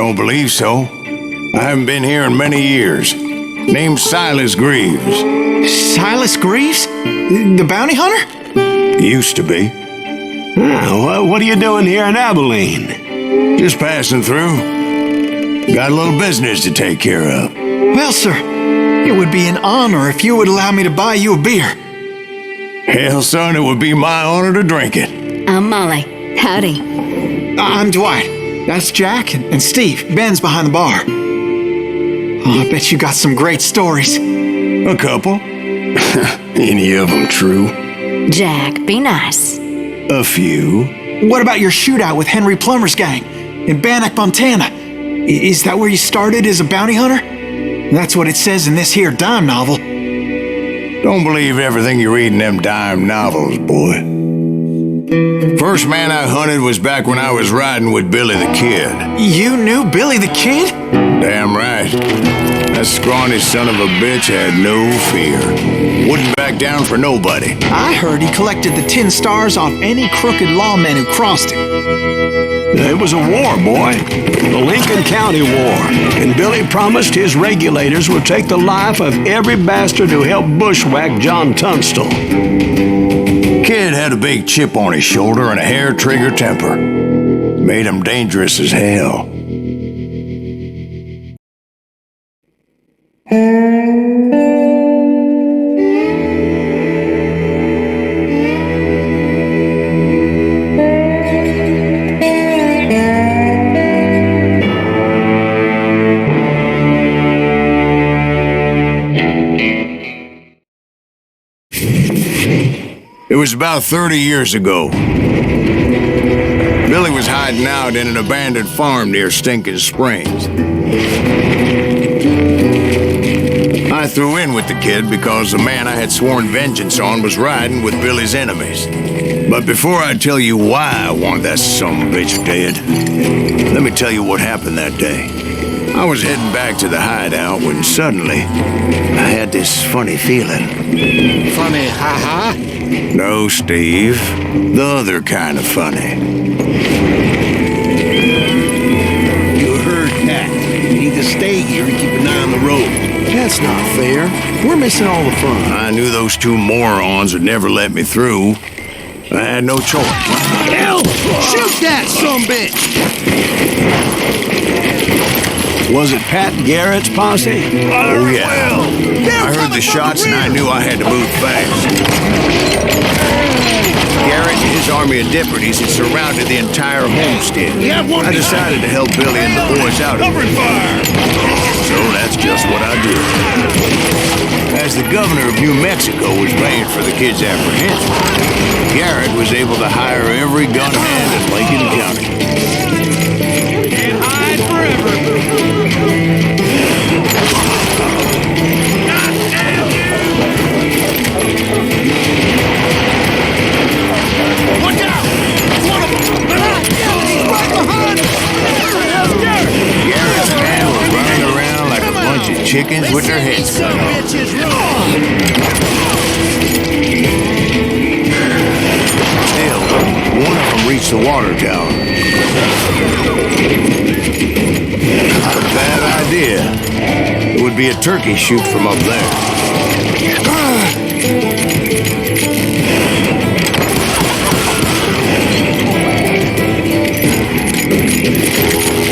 Don't believe so. I haven't been here in many years. Name's Silas Greaves. Silas Greaves? The bounty hunter? Used to be. What are you doing here in Abilene? Just passing through. Got a little business to take care of. Well, sir, it would be an honor if you would allow me to buy you a beer. Hell, son, it would be my honor to drink it. I'm Molly. Howdy. I'm Dwight. That's Jack and Steve. Ben's behind the bar. Oh, I bet you got some great stories. A couple. Any of them true? Jack, be nice. A few. What about your shootout with Henry Plummer's gang in Bannock, Montana? Is that where you started as a bounty hunter? That's what it says in this here dime novel. Don't believe everything you read in them dime novels, boy. First man I hunted was back when I was riding with Billy the Kid. You knew Billy the Kid? Damn right. That scrawny son of a bitch had no fear. Wouldn't back down for nobody. I heard he collected the 10 stars off any crooked lawmen who crossed him. It was a war, boy. The Lincoln County War. And Billy promised his regulators would take the life of every bastard who helped bushwhack John Tunstall. Kid had a big chip on his shoulder and a hair-trigger temper. Made him dangerous as hell. It was about 30 years ago. Billy was hiding out in an abandoned farm near Stinking Springs. I threw in with the kid because the man I had sworn vengeance on was riding with Billy's enemies. But before I tell you why I want that sumbitch dead, let me tell you what happened that day. I was heading back to the hideout when suddenly I had this funny feeling. Funny, ha-ha? No, Steve. The other kind of funny. You heard that. You need to stay here and keep an eye on the road. That's not fair. We're missing all the fun. I knew those two morons would never let me through. I had no choice. Hell! Shoot that sumbitch! Was it Pat Garrett's posse? Oh, yeah. I heard the shots and I knew I had to move fast. Garrett and his army of deputies had surrounded the entire homestead. I decided to help Billy and the boys out. Covering fire! So that's just what I did. As the governor of New Mexico was paying for the kids' apprehension, Garrett was able to hire every gunman in Lincoln County. Can't hide forever! God damn you! Look out! One of them! Right behind us! Garrett's men were running around like a bunch of chickens with their heads cut off. Still, one of them reached the water tower. Not a bad idea. It would be a turkey shoot from up there.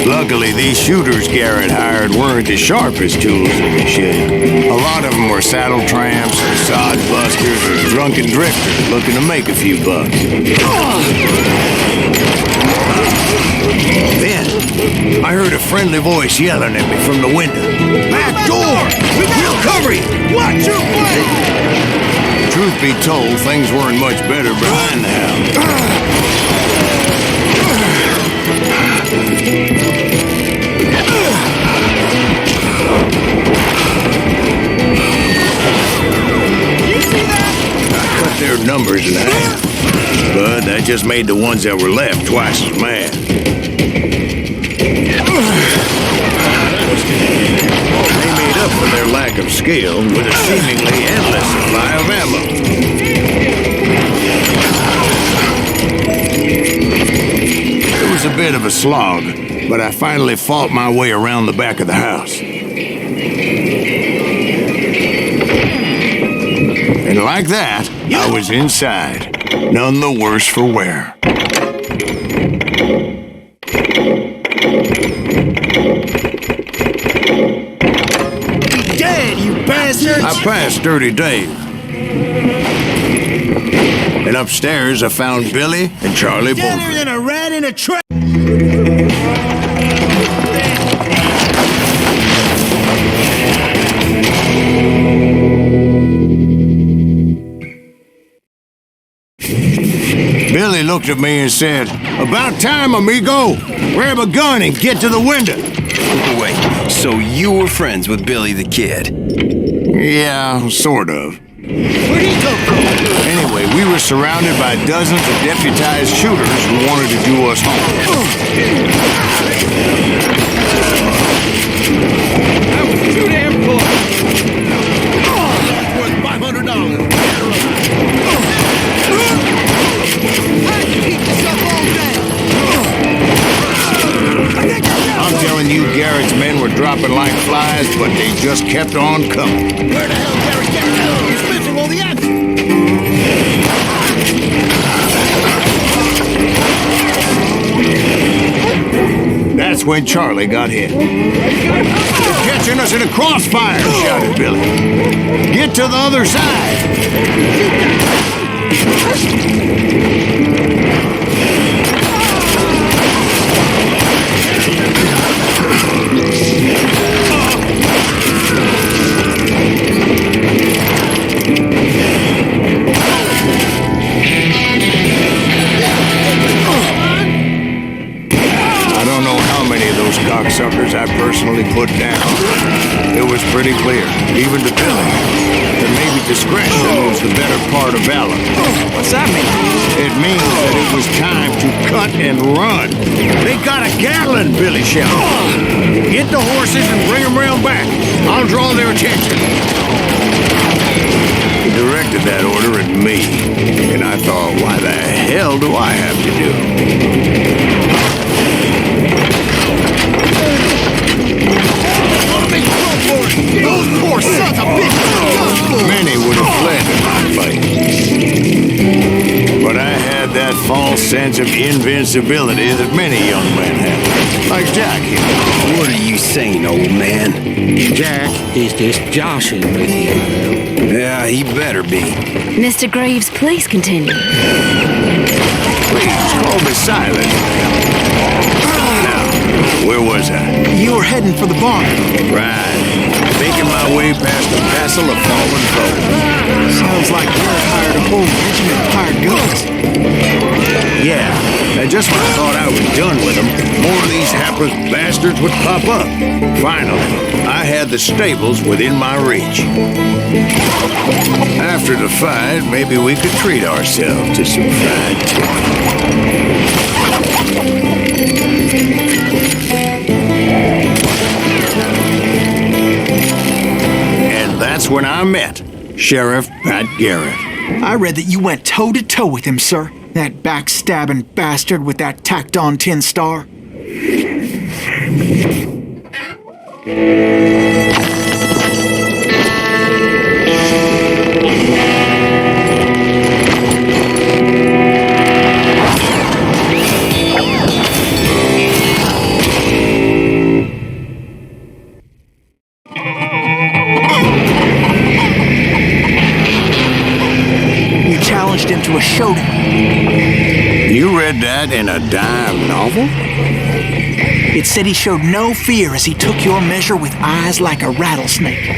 Luckily, these shooters Garrett hired weren't as sharp as tools in the shed. A lot of them were saddle tramps, sod busters, or drunken drifters looking to make a few bucks. Then, I heard a friendly voice yelling at me from the window. Back door! We'll cover you! Watch your flank! Truth be told, things weren't much better behind the house. I cut their numbers in half, but that just made the ones that were left twice as mad. They made up for their lack of skill with a seemingly endless supply of ammo. It was a bit of a slog, but I finally fought my way around the back of the house. And like that, I was inside, none the worse for wear. Dead, you bastard! I passed Dirty Dave. And upstairs, I found Billy and Charlie Deader both. than a rat in a trap! Billy looked at me and said, "About time, amigo. Grab a gun and get to the window." Wait, so you were friends with Billy the Kid? Yeah, sort of. Where'd he come from? Anyway, we were surrounded by dozens of deputized shooters who wanted to do us harm. That was too damn close! Worth $500. How did you keep this up all day? I'm telling you, Garrett's men were dropping like flies, but they just kept on coming. Where the hell is Garrett getting out? He's been from all the action! That's when Charlie got hit. "They're catching us in a crossfire," shouted Billy. "Get to the other side." I don't know how many of those cocksuckers I personally put down. It was pretty clear, even to Billy, that maybe discretion was the better part of valor. What's that mean? It means that it was time to cut and run. "They got a Gatling," Billy shouted. "Get the horses and bring them round back. I'll draw their attention." He directed that order at me, and I thought, why the hell do I have to do it? Those poor sons of bitches! Many would have fled in my fight. But I had that false sense of invincibility that many young men have. Like Jack here. What are you saying, old man? Jack is just joshing with you. Yeah, he better be. Mr. Greaves, please continue. Please, call me silent. Now, where was I? You were heading for the barn. Right. Making my way past the castle of fallen foes. Sounds like Garrett hired a whole regiment of hired guns. Yeah, and just when I thought I was done with them, more of these hapless bastards would pop up. Finally, I had the stables within my reach. After the fight, maybe we could treat ourselves to some fried chicken. And that's when I met Sheriff Pat Garrett. I read that you went toe-to-toe with him, sir. That backstabbing bastard with that tacked-on tin star. Challenged him to a showdown. You read that in a dime novel? It said he showed no fear as he took your measure with eyes like a rattlesnake.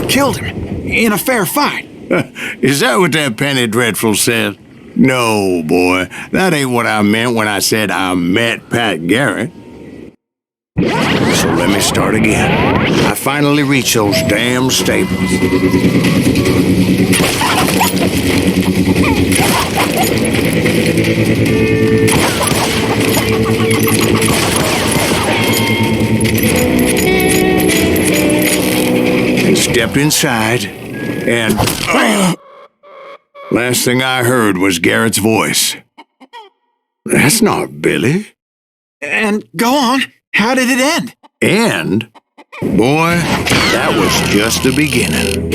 Killed him in a fair fight. Is that what that penny dreadful said? No, boy, that ain't what I meant when I said I met Pat Garrett. So let me start again. I finally reached those damn stables. And stepped inside, and last thing I heard was Garrett's voice. That's not Billy. And go on. How did it end? And, boy, that was just the beginning.